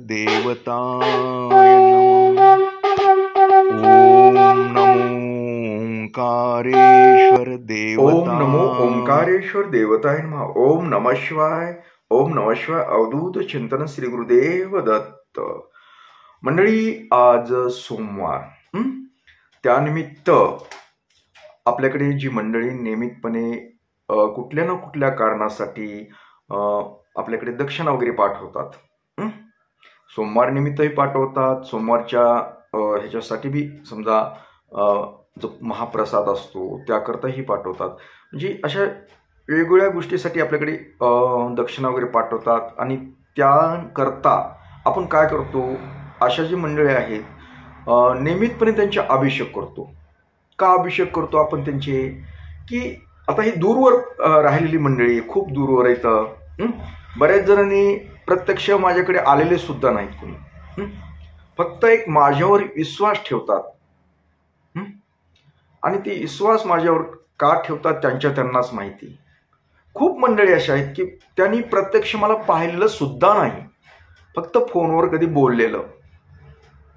देवताय नमः। ओम नमो ओंकारेश्वर ओम नमो ओंकारेश्वर देवताय नमः। ओम नमः शिवाय। ओम नमः शिवाय। अवधूत चिंतन श्री गुरुदेव दत्त। मंडळी, आज सोमवार, त्यानिमित्त आपल्याकडे जी मंडळी नियमितपणे कुठल्या ना कुठल्या कारणासाठी आपल्याकडे दक्षिणा वगैरे पाठवतात, सोमवार निमित्तही पाठवतात, सोमवारच्या ह्याच्यासाठी बी समजा जो महाप्रसाद असतो त्याकरताही पाठवतात, म्हणजे अशा वेगवेगळ्या गोष्टीसाठी आपल्याकडे दक्षिणा वगैरे पाठवतात. आणि त्याकरता आपण काय करतो, अशा जी मंडळी आहेत नियमितपणे त्यांचे अभिषेक करतो. का अभिषेक करतो आपण त्यांचे, की आता ही दूरवर राहिलेली मंडळी, खूप दूरवर येतं. बऱ्याच जणांनी प्रत्यक्ष माझ्याकडे आलेले सुद्धा नाहीत कोणी, फक्त एक माझ्यावर विश्वास ठेवतात. आणि ती विश्वास माझ्यावर का ठेवतात त्यांनाच माहिती. खूप मंडळी अशा आहेत की त्यांनी प्रत्यक्ष मला पाहिलेलं सुद्धा नाही, फक्त फोनवर कधी बोललेलं,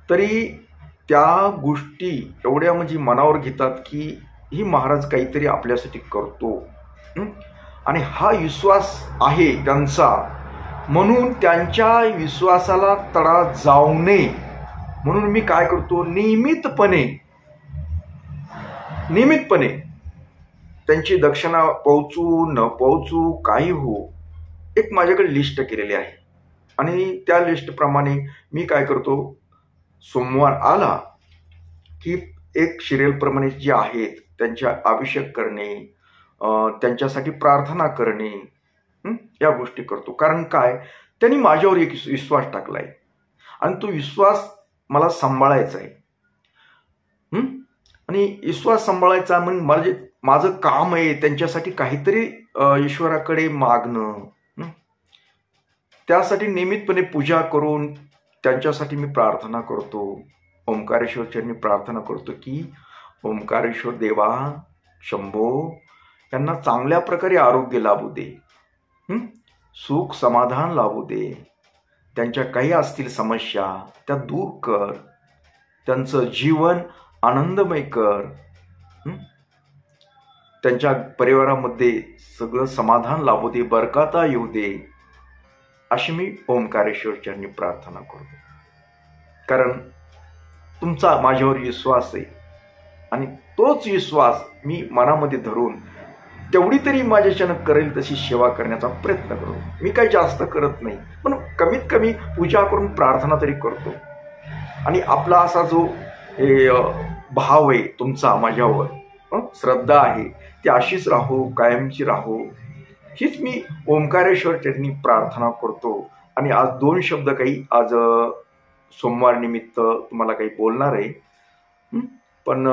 तरी त्या गोष्टी एवढ्या म्हणजे मनावर घेतात की ही महाराज काहीतरी आपल्यासाठी करतो. आणि हा विश्वास आहे त्यांचा, म्हणून त्यांच्या विश्वासाला तडा जाऊ नये म्हणून मी काय करतो, नियमितपणे त्यांची दक्षिणा पोहोचू न पोहोचू काही हो, एक माझ्याकडे लिस्ट केलेली आहे. आणि त्या लिस्टप्रमाणे मी काय करतो, सोमवार आला की एक शिरेलप्रमाणे जे आहेत त्यांच्या अभिषेक करणे, त्यांच्यासाठी प्रार्थना करणे, या गोष्टी करतो. कारण काय, त्यांनी माझ्यावर एक विश्वास टाकलाय आणि तो विश्वास मला सांभाळायचा आहे. आणि विश्वास सांभाळायचा म्हणजे माझं काम आहे त्यांच्यासाठी काहीतरी ईश्वराकडे मागणं. त्यासाठी नियमितपणे पूजा करून त्यांच्यासाठी मी प्रार्थना करतो. ओंकारेश्वर चरणी प्रार्थना करतो की ओंकारेश्वर देवा शंभो यांना चांगल्या प्रकारे आरोग्य लाभू दे, सुख समाधान लाभू दे, त्यांच्या काही असतील समस्या त्या दूर कर, त्यांचं जीवन आनंदमय कर, त्यांच्या परिवारामध्ये सगळं समाधान लाभू दे, बरकाता येऊ दे, अशी मी ओंकारेश्वर चरणी प्रार्थना करतो. कारण तुमचा माझ्यावर विश्वास आहे आणि तोच विश्वास मी मनामध्ये धरून तेवढी तरी माझ्याच्यानं करेल तशी सेवा करण्याचा प्रयत्न करू. मी काही जास्त करत नाही, पण कमीत कमी पूजा करून प्रार्थना तरी करतो. आणि आपला असा जो भाव आहे तुमचा माझ्यावर, श्रद्धा आहे, ती अशीच राहू, कायमची राहू, हीच मी ओंकारेश्वर चरणी प्रार्थना करतो. आणि आज 2 शब्द काही आज सोमवार निमित्त तुम्हाला काही बोलणार आहे, पण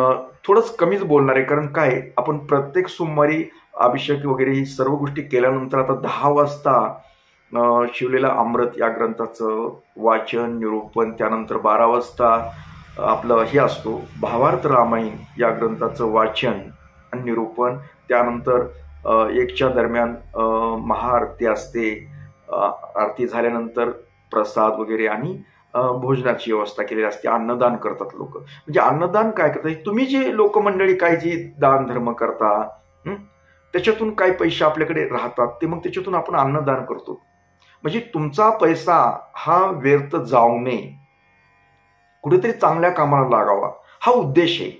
थोडंच कमीच बोलणार आहे. कारण काय, आपण प्रत्येक सोमवारी अभिषेक वगैरे ही सर्व गोष्टी केल्यानंतर आता 10 वाजता शिवलेला अमृत या ग्रंथाचं वाचन निरूपण, त्यानंतर 12 वाजता आपलं हे असतो भावार्थ रामायण या ग्रंथाचं वाचन आणि निरूपण, त्यानंतर 1च्या दरम्यान महाआरती असते. आरती झाल्यानंतर प्रसाद वगैरे आणि भोजनाची व्यवस्था केलेली असते. अन्नदान करतात लोक. म्हणजे अन्नदान काय करतात, तुम्ही जे लोक मंडळी काय जे दान धर्म करता त्याच्यातून काही पैसे आपल्याकडे राहतात, ते मग त्याच्यातून आपण अन्नदान करतो. म्हणजे तुमचा पैसा हा व्यर्थ जाऊ नये, कुठेतरी चांगल्या कामाला लागावा, हा उद्देश आहे.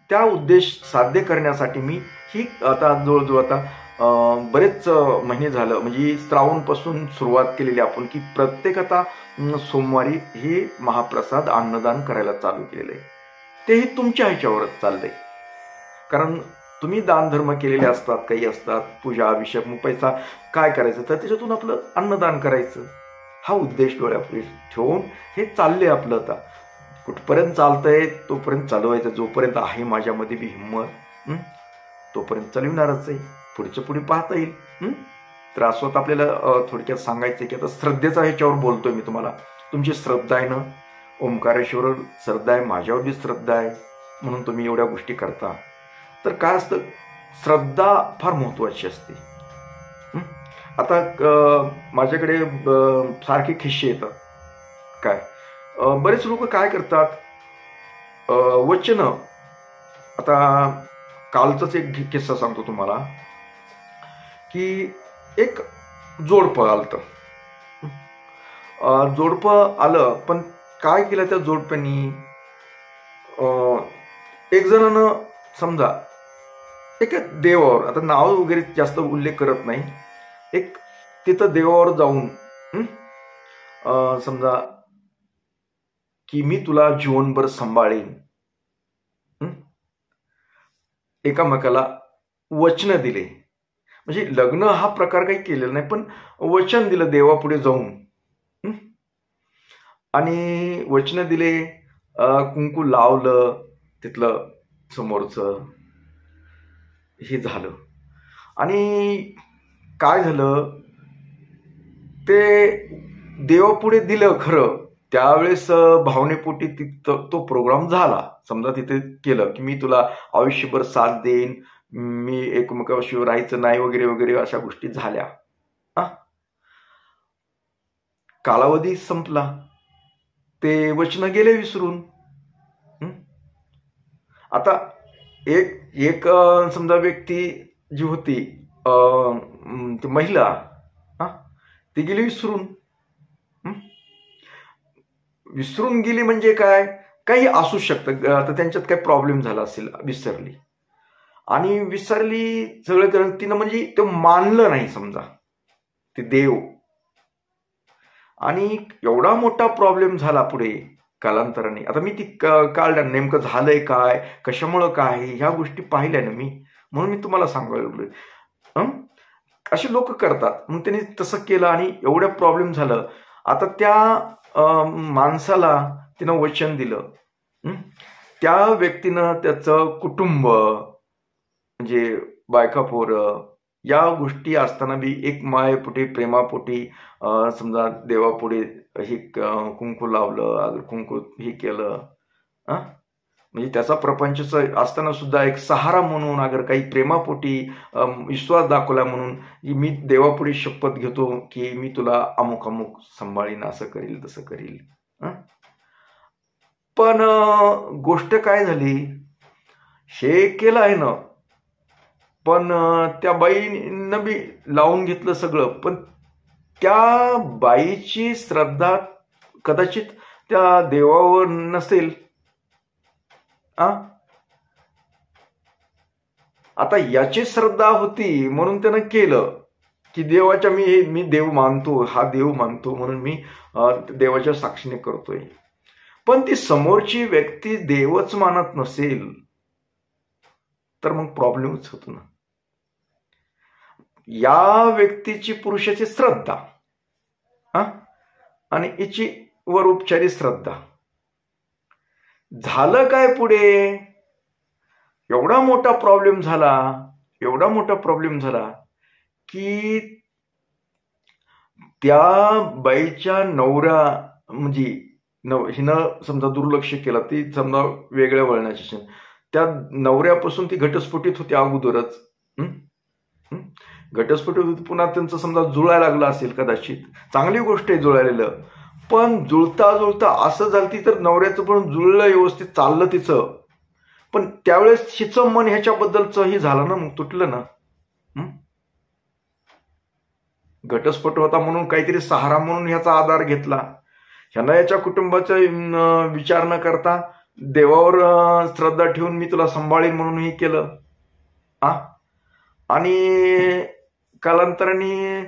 त्या उद्देश साध्य करण्यासाठी मी ही आता जवळजवळ आता बरेच महिने झालं, म्हणजे श्रावणपासून सुरुवात केलेली आपण, की प्रत्येक आता सोमवारी हे महाप्रसाद अन्नदान करायला चालू केलेलं आहे. तेही तुमच्या ह्याच्यावरच चाललंय. कारण तुम्ही दानधर्म केलेले असतात, काही असतात, पूजा अभिषेक, मग पैसा काय करायचं, तर त्याच्यातून आपलं अन्नदान करायचं, हा उद्देश डोळ्यापुढे ठेवून हे चाललंय आपलं. आता कुठपर्यंत चालतंय तोपर्यंत चालवायचं, जोपर्यंत आहे माझ्यामध्ये बी हिंमत तोपर्यंत चालविणारच आहे. पुढच्या पुढे पाहता येईल. तर असं आपल्याला थोडक्यात सांगायचं की आता श्रद्धेचा ह्याच्यावर बोलतोय मी तुम्हाला. तुमची श्रद्धा आहे ना, ओंकारेश्वर श्रद्धा आहे, माझ्यावर बी श्रद्धा आहे, म्हणून तुम्ही एवढ्या गोष्टी करता. तर काय असतं, श्रद्धा फार महत्वाची असते. आता माझ्याकडे सारखे खिस्से येतात, काय बरेच लोक काय करतात, वचन, आता कालचाच एक किस्सा सांगतो तुम्हाला, की एक जोडपं आलतं. जोडपं आलं, पण काय केलं त्या जोडप्यांनी, एक जणानं समजा एक देवावर, आता नाव वगैरे जास्त उल्लेख करत नाही, एक तिथं देवावर जाऊन समजा की मी तुला जीवनभर सांभाळीन, एकामेकाला वचन दिले. म्हणजे लग्न हा प्रकार काही केलेला नाही, पण वचन दिलं देवापुढे जाऊन, आणि वचन दिले, कुंकू लावलं तिथलं समोरचं, हे झालं. आणि काय झालं, ते देवापुढे दिलं खरं, त्यावेळेस भावनेपोटी तो प्रोग्राम झाला. समजा तिथे केलं की मी तुला आयुष्यभर साथ देईन, मी एकमेकाशिवाय राहायचं नाही, वगैरे वगैरे अशा गोष्टी झाल्या. कालावधी संपला, ते वचन गेले विसरून. आता एक समजा व्यक्ती जी होती, ती महिला, ती गेली विसरून. विसरून गेली म्हणजे काय, काही असू शकतं, आता त्यांच्यात काही प्रॉब्लेम झाला असेल, विसरली. आणि विसरली सगळं करून तिनं, म्हणजे ते मानलं नाही समजा ते देव, आणि एवढा मोठा प्रॉब्लेम झाला पुढे कालांतराने. आता मी ती काढल्या, नेमकं झालंय काय, कशामुळं काय, ह्या गोष्टी पाहिल्या ना मी, म्हणून मी तुम्हाला सांगायला लागलोय. असे लोक करतात. मग त्यांनी तसं केलं आणि एवढं प्रॉब्लेम झालं. आता त्या माणसाला तिनं वचन दिलं, त्या व्यक्तीनं त्याचं कुटुंब, म्हणजे बायका पोरं, या गोष्टी असताना बी एक मायेपोटी, प्रेमापोटी समजा देवापुढे हे कुंकू लावलं, कुंकू हे केलं, म्हणजे त्याचा प्रपंच असताना सुद्धा एक सहारा म्हणून, अगर काही प्रेमापोटी विश्वास दाखवला म्हणून, मी देवापुढे शपथ घेतो की मी तुला अमुक अमुक सांभाळीन, असं करील तसं करील. पण गोष्ट काय झाली, हे केलं आहे ना, पण त्या बाईनं बी लावून घेतलं सगळं, पण त्या बाईची श्रद्धा कदाचित त्या देवावर नसेल. आता याची श्रद्धा होती म्हणून त्यानं केलं की देवाच्या, मी देव मानतो, हा देव मानतो म्हणून मी देवाच्या साक्षीने करतोय. पण ती समोरची व्यक्ती देवच मानत नसेल तर मग प्रॉब्लेमच होतो ना. या व्यक्तीची, पुरुषाची श्रद्धा आणि हिची वर उपचारी श्रद्धा, झालं काय पुढे, एवढा मोठा प्रॉब्लेम झाला की त्या बाईच्या नवऱ्या, म्हणजे हिनं समजा दुर्लक्ष केलं, ती समजा वेगळ्या वळणाची, त्या नवऱ्यापासून ती घटस्फोटित होती अगोदरच. घटस्फोटित होती, पुन्हा त्यांचं समजा जुळायला लागलं असेल, कदाचित चांगली गोष्ट आहे जुळालेलं, पण जुळता असं झालं तर नवऱ्याचं पण जुळलं, व्यवस्थित चाललं तिचं, पण त्यावेळेस हिचं मन ह्याच्याबद्दलचं हे झालं ना, मग तुटलं ना. घटस्फोट होता म्हणून काहीतरी सहारा म्हणून ह्याचा आधार घेतला, ह्यानं याच्या कुटुंबाचा विचार न करता देवावर श्रद्धा ठेवून मी तुला सांभाळीन म्हणून हे केलं. आणि कालांतराने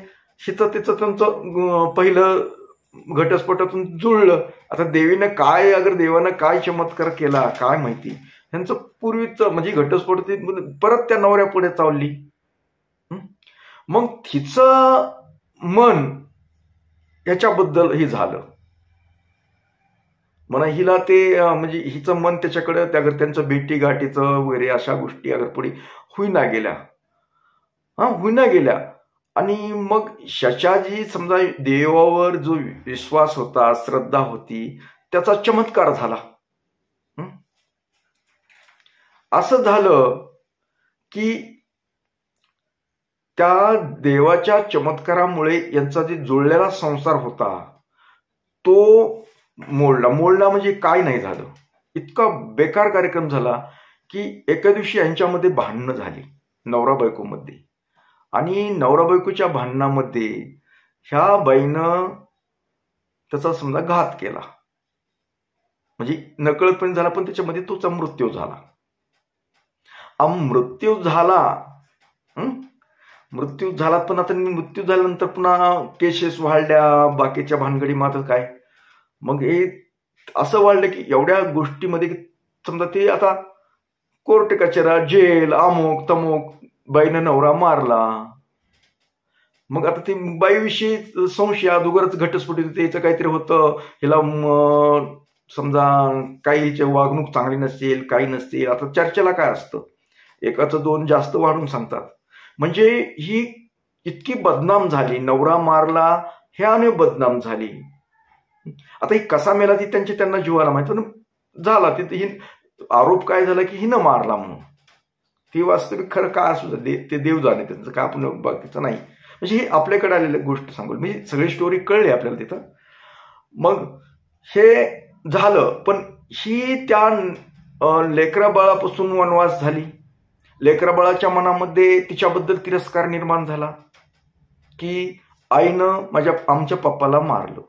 हिचं तिचं त्यांचं पहिलं घटस्फोटातून जुळलं. आता देवीनं काय, अगर देवानं काय चमत्कार केला काय माहिती, त्यांचं पूर्वीचं म्हणजे घटस्फोट परत त्या नवऱ्या पुढे चावली. मग तिचं मन याच्याबद्दल हे झालं म्हणा, हिला ते म्हणजे हिचं मन त्याच्याकडे, त्यांचं भेटी गाठीचं वगैरे अशा गोष्टी अगर पुढे होईना गेल्या. आणि मग ह्याच्या जी समजा देवावर जो विश्वास होता, श्रद्धा होती, त्याचा चमत्कार झाला. असं झालं की त्या देवाच्या चमत्कारामुळे यांचा जे जुळलेला संसार होता तो मोडला. मोडला म्हणजे काय नाही झालं, इतका बेकार कार्यक्रम झाला की एका दिवशी यांच्यामध्ये भांडणं झाली नवरा बायकोमध्ये, आणि नवरा बायकोच्या भांडणामध्ये ह्या बाईनं त्याचा समजा घात केला, म्हणजे नकळतपणे झाला, पण त्याच्यामध्ये तोचा मृत्यू झाला. मृत्यू झाला. मृत्यू झाला, पण आता मृत्यू झाल्यानंतर पुन्हा केसेस वाढल्या, बाकीच्या भानगडी मात्र काय, मग हे असं वाढलं की एवढ्या गोष्टीमध्ये समजा ते आता कोर्ट कचेरा, जेल, अमुक तमुक, बाईनं नवरा मारला. मग आता ती बाईविषयी संशय, अगोदरच घटस्फोट त्याचं काहीतरी होतं, हिला समजा काही वागणूक चांगली नसेल, काही नसते. आता चर्चेला काय असतं, एकाचं दोन जास्त वाढून सांगतात. म्हणजे ही इतकी बदनाम झाली, नवरा मारला ह्याने बदनाम झाली. आता ही कसा मेला ती त्यांना जीवाला माहिती झाला. तिथे ही आरोप काय झाला की हिनं मारला म्हणून. ती वास्तविक खरं काय असू ते देव जाणे, त्यांचं काय आपण बाकीचं नाही. म्हणजे ही आपल्याकडे आलेली गोष्ट सांगू, म्हणजे सगळी स्टोरी कळली आपल्याला तिथं. मग हे झालं, पण ही त्या लेकरा बाळापासून वनवास झाली. लेकरा बाळाच्या मनामध्ये तिच्याबद्दल तिरस्कार निर्माण झाला की आईनं आमच्या पप्पाला मारलं,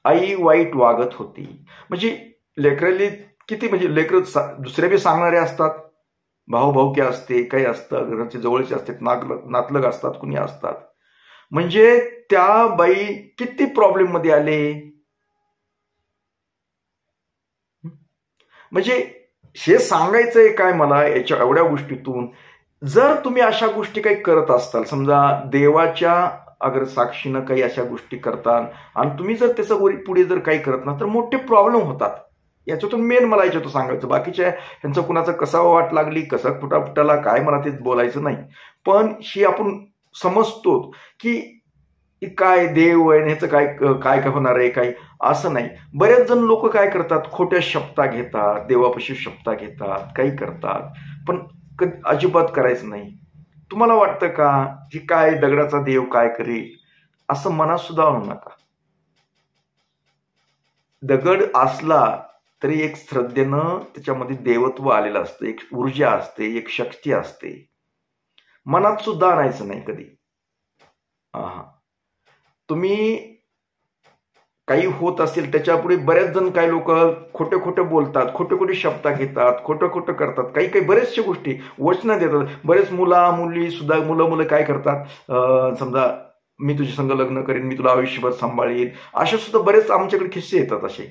आई वाईट वागत होती. म्हणजे लेकराली किती, म्हणजे लेकर दुसरे बी सांगणारे असतात, भाऊ भाऊकी असते, काही असतं, घराचे जवळचे असतात, नातलग असतात, कुणी असतात. म्हणजे त्या बाई किती प्रॉब्लेम मध्ये आले. म्हणजे हे सांगायचंय काय मला याच्या एवढ्या गोष्टीतून, जर तुम्ही अशा गोष्टी काही करत असताल, समजा देवाच्या अगर साक्षीनं काही अशा गोष्टी करतात आणि तुम्ही जर त्याचं पुढे जर काही करत ना, तर मोठे प्रॉब्लेम होतात. याच्यातून मेन मला याच्यातून सांगायचं, बाकीच्या ह्यांचं कुणाचं कसा वाट लागली, कसं फुटाफुटाला काय, मला ते बोलायचं नाही. पण ही आपण समजतो की काय देव आहे, ह्याचं काय काय काय होणार आहे, काही असं नाही. बरेच जण लोक काय करतात, खोट्या शपथा घेतात, देवापाशी शपथा घेतात, काही करतात, पण अजिबात करायचं नाही. तुम्हाला वाटतं का की काय दगडाचा देव काय करेल, असं मनात सुद्धा आणू नका. दगड असला तरी एक श्रद्धेनं त्याच्यामध्ये देवत्व आलेलं असतं, एक ऊर्जा असते, एक शक्ती असते. मनात सुद्धा आणायचं नाही कधी. तुम्ही काही होत असेल त्याच्यापुढे बरेच जण, काही लोक खोटे खोटे बोलतात, खोटे खोटे शब्द घेतात, खोटं खोटं करतात, काही काही बरेचशा गोष्टी वचनं देतात. बरेच मुली सुद्धा मुलं काय करतात, समजा मी तुझ्या संग लग्न करीन, मी तुला आयुष्यभर सांभाळीन, असे सुद्धा बरेच आमच्याकडे किस्से येतात असे.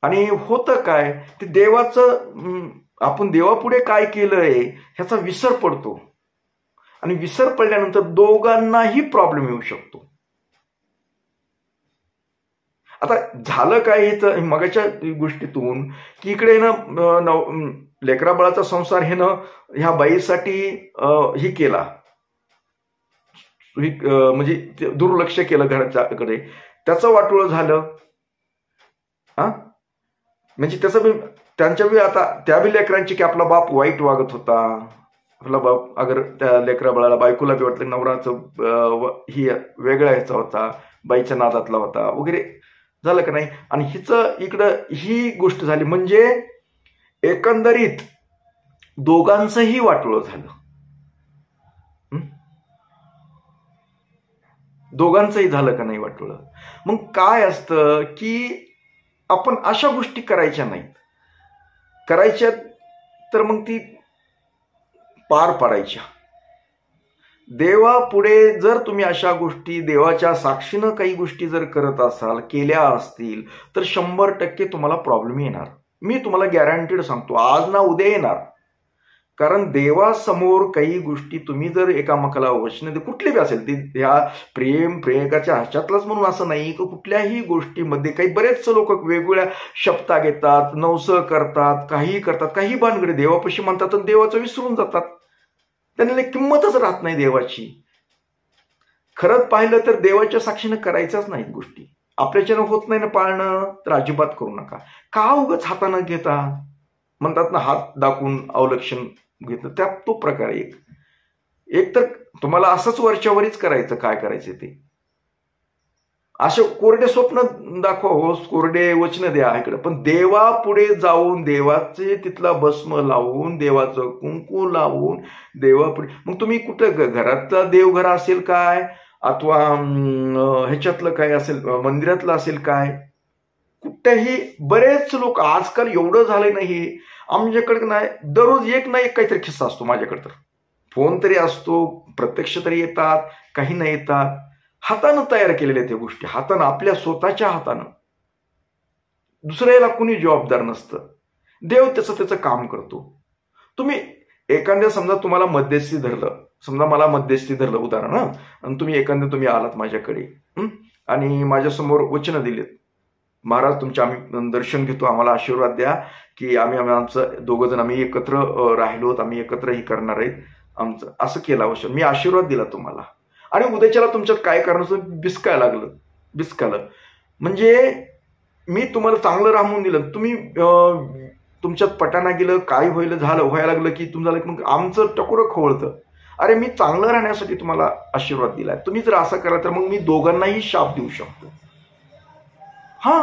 आणि होतं काय, ते देवाचं, आपण देवापुढे काय केलंय ह्याचा विसर पडतो, आणि विसर पडल्यानंतर दोघांनाही प्रॉब्लेम येऊ शकतो. आता झालं काय हे मगाच्या गोष्टीतून की इकडे ना लेकरा बाळाचा संसार हे ना ह्या बाईसाठी ही केला, म्हणजे दुर्लक्ष केलं घराच्याकडे, त्याचं वाटोळं झालं. म्हणजे त्याचं बी त्यांच्या बी आता त्या बी लेकरांची की आपला बाप वाईट वागत होता, आपला बाप अगर त्या लेकरा बाळाला, बायकोला बी वाटलं नवराचं ही वेगळा ह्याचा होता, बाईच्या नादातला होता वगैरे, झालं का नाही. आणि हिचं इकडं ही गोष्ट झाली, म्हणजे एकंदरीत दोघांचंही वाटोळं झालं, दोघांचंही झालं का नाही वाटोळं. मग काय असतं की आपण अशा गोष्टी करायच्या नाहीत, करायच्या तर मग ती पार पाडायच्या. देवापुढे जर तुम्ही अशा गोष्टी देवाच्या साक्षीनं काही गोष्टी जर करत असाल, केल्या असतील, तर 100% तुम्हाला प्रॉब्लेम येणार. मी तुम्हाला गॅरंटीड सांगतो, आज ना उद्या येणार. कारण देवासमोर काही गोष्टी तुम्ही जर एकामेकाला वचन कुठली बी असेल, ती ह्या प्रेम प्रेयकाच्या ह्याच्यातलंच म्हणून असं नाही की कुठल्याही गोष्टीमध्ये काही बरेच लोक वेगवेगळ्या शब्दा घेतात, नवसं करतात, काही करतात, काही भानगडी देवापाशी म्हणतात आणि देवाचं विसरून जातात. त्यांना किंमतच राहत नाही देवाची. खरंच पाहिलं तर देवाच्या साक्षीनं करायच्याच नाहीत गोष्टी. आपल्याच्यानं होत नाही ना पाळणं, तर अजिबात करू नका. का उगाच हातानं घेता, म्हणतात ना हात दाखवून अवलक्षण घेतलं, त्या तो प्रकार एक तर तुम्हाला असंच वरच्यावरच करायचं, काय करायचं ते. असे कोरडे स्वप्न दाखवा हो, कोरडे वचन द्या इकडे, पण देवापुढे जाऊन देवाचे तिथला भस्म लावून, देवाचं कुंकू लावून देवापुढे, मग तुम्ही कुठं घरातलं देवघर असेल काय, अथवा ह्याच्यातलं काय असेल, मंदिरातलं असेल काय, कुठेही बरेच लोक आजकाल एवढं झालंय नाही, आमच्याकडे नाही दररोज एक ना एक काहीतरी किस्सा असतो माझ्याकडे, तर फोन तरी असतो, प्रत्यक्ष तरी येतात, काही नाही येतात, हातानं तयार केलेल्या त्या गोष्टी, हातानं, आपल्या स्वतःच्या हातानं, दुसऱ्याला कुणी जबाबदार नसतं, देव त्याचं काम करतो. तुम्ही एखाद्या, समजा तुम्हाला मध्यस्थी धरलं, समजा मला मध्यस्थी धरलं उदाहरण, आणि तुम्ही आलात माझ्याकडे आणि माझ्यासमोर वचनं दिलेत, महाराज तुमचे आम्ही दर्शन घेतो, आम्हाला आशीर्वाद द्या की आमचं दोघं जण आम्ही एकत्र राहिलोत, आम्ही एकत्र ही करणार आहेत, आमचं असं केलं वचन, मी आशीर्वाद दिला तुम्हाला, आणि उद्याच्याला तुमच्यात काय करण्याचं बिस्कालं, म्हणजे मी तुम्हाला चांगलं राहून दिलं, तुम्ही तुमच्यात पटाना गेलं, काय व्हायला लागलं की तुम्हाला मग आमचं टकोरं खवळतं, अरे मी चांगलं राहण्यासाठी तुम्हाला आशीर्वाद दिलाय, तुम्ही जर असं करा तर मग मी दोघांनाही शाप देऊ शकतो. हा,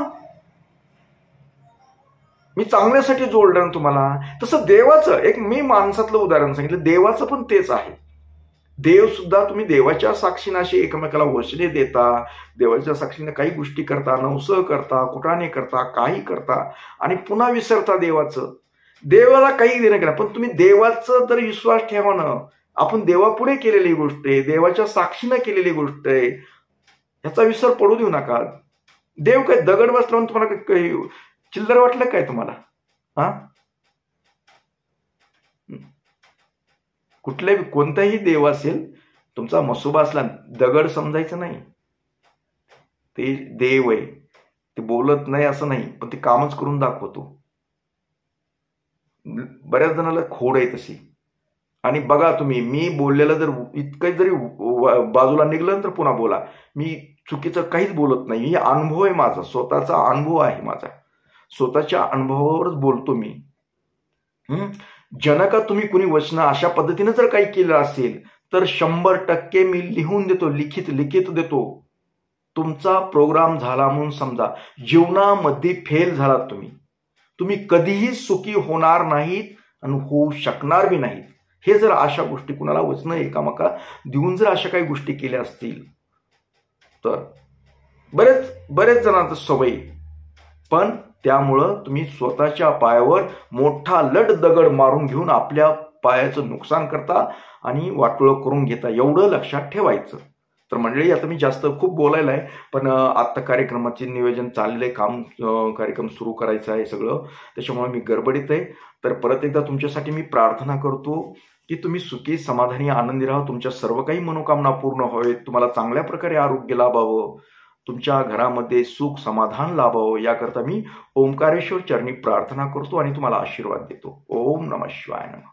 मी चांगल्यासाठी जोडलं तुम्हाला. तसं देवाचं एक मी माणसातलं उदाहरण सांगितलं, देवाचं पण तेच आहे. देव सुद्धा तुम्ही देवाच्या साक्षीने अशी एकमेकाला वचने देता, देवाच्या साक्षीने काही गोष्टी करता, नवसं करता, कुटाणे करता, काही करता, आणि पुन्हा विसरता देवाचं. देवाला काही देणं केलं, पण तुम्ही देवाचं जर विश्वास ठेवा ना, आपण देवापुढे केलेली गोष्ट आहे, देवाच्या साक्षीनं केलेली गोष्ट आहे, ह्याचा विसर पडू देऊ नका. देव काय दगड बसला म्हणून तुम्हाला काही चिल्लर वाटलं काय तुम्हाला? हा, कुठल्याही कोणताही देव असेल, तुमचा मसोबा असला, दगड समजायचं नाही, ते देव आहे, ते बोलत नाही असं नाही, पण ते कामच करून दाखवतो. बऱ्याच जणांना खोड आहे तशी. आणि बघा तुम्ही, मी बोललेलं जर इतकं जरी बाजूला निघलं तर पुन्हा बोला, मी चुकीचं काहीच बोलत नाही, हे अनुभव आहे माझा, स्वतःचा अनुभव आहे माझा, स्वतःच्या अनुभवावरच बोलतो मी. जनका तुम्ही कुणी वचन अशा पद्धतीने जर काही केलं असेल तर 100% मी लिहून देतो, लिखित देतो. तुमचा प्रोग्राम झाला म्हणून समजा, जीवनामध्ये फेल झालात तुम्ही कधीही सुखी होणार नाहीत आणि होऊ शकणार बी नाहीत. हे जर अशा गोष्टी कुणाला वचन एकामेका देऊन जर अशा काही गोष्टी केल्या असतील तर बरेच जणांचं सवय, पण त्यामुळं तुम्ही स्वतःच्या पायावर मोठा लट दगड मारून घेऊन आपल्या पायाचं नुकसान करता आणि वाटोळं करून घेता, एवढं लक्षात ठेवायचं. तर मंडळी, आता मी जास्त खूप बोलायला आहे, पण आता कार्यक्रमाचे नियोजन चाललेलं आहे, कार्यक्रम सुरू करायचा आहे सगळं, त्याच्यामुळे मी गडबडीत आहे. तर परत एकदा तुमच्यासाठी मी प्रार्थना करतो की तुम्ही सुखी, समाधानी, आनंदी राहा, तुमच्या सर्व काही मनोकामना पूर्ण व्हावेत, तुम्हाला चांगल्या प्रकारे आरोग्य लाभावं, तुमच्या घरामध्ये सुख समाधान लाभावं, याकरता मी ओंकारेश्वर चरणी प्रार्थना करतो आणि तुम्हाला आशीर्वाद देतो. ओम नमः शिवाय नमः.